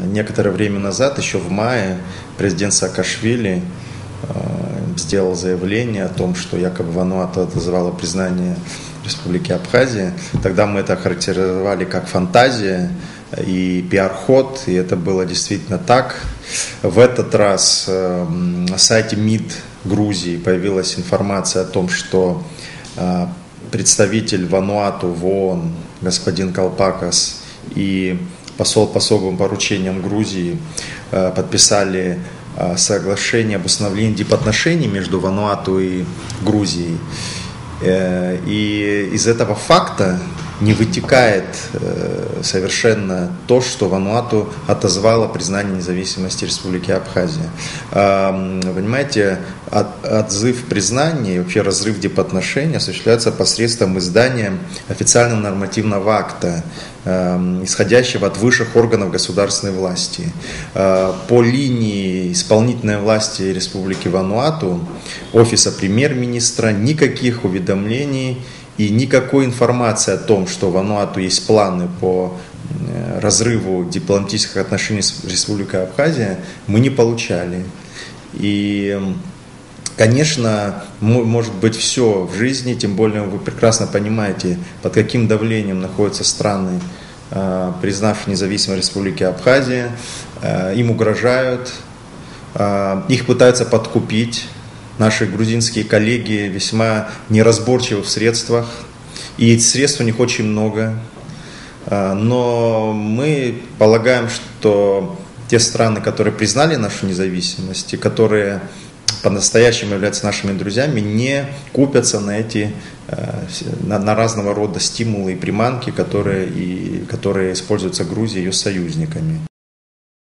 Некоторое время назад, еще в мае, президент Саакашвили сделал заявление о том, что якобы Вануату отозвало признание Республики Абхазия. Тогда мы это охарактеризовали как фантазия и пиар-ход, и это было действительно так. В этот раз на сайте МИД Грузии появилась информация о том, что представитель Вануату в ООН господин Калпакас и посол по особым поручениям Грузии подписали соглашение об установлении дипотношений между Вануату и Грузией. И из этого факта не вытекает совершенно то, что Вануату отозвало признание независимости Республики Абхазия. Понимаете, отзыв признания и вообще разрыв дипотношений осуществляется посредством издания официального нормативного акта, исходящего от высших органов государственной власти. По линии исполнительной власти Республики Вануату, офиса премьер-министра, никаких уведомлений и никакой информации о том, что в Вануату есть планы по разрыву дипломатических отношений с Республикой Абхазия, мы не получали. И, конечно, может быть все в жизни, тем более вы прекрасно понимаете, под каким давлением находятся страны, признавшие независимость Республики Абхазия. Им угрожают, их пытаются подкупить. Наши грузинские коллеги весьма неразборчивы в средствах, и средств у них очень много. Но мы полагаем, что те страны, которые признали нашу независимость и которые по-настоящему являются нашими друзьями, не купятся на на разного рода стимулы и приманки, которые используются Грузией и ее союзниками.